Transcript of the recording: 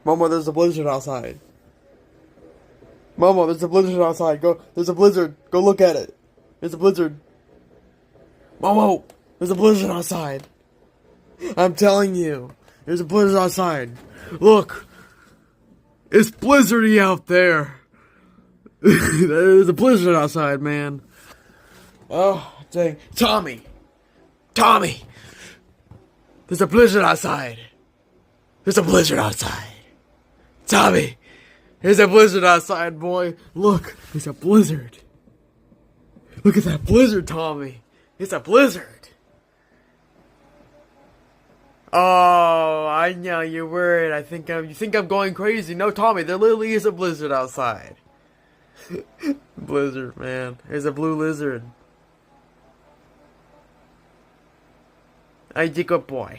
Momo, there's a blizzard outside. Momo, there's a blizzard outside. Go, there's a blizzard. Go look at it. There's a blizzard. Momo, there's a blizzard outside. I'm telling you, there's a blizzard outside. Look, it's blizzardy out there. There's a blizzard outside, man. Oh, dang. Tommy! Tommy! There's a blizzard outside. There's a blizzard outside. Tommy! There's a blizzard outside, boy. Look, there's a blizzard. Look at that blizzard, Tommy. It's a blizzard. Oh, I know you're worried. You think I'm going crazy. No, Tommy, there literally is a blizzard outside. Blizzard, man. There's a blue lizard. I'm a good boy.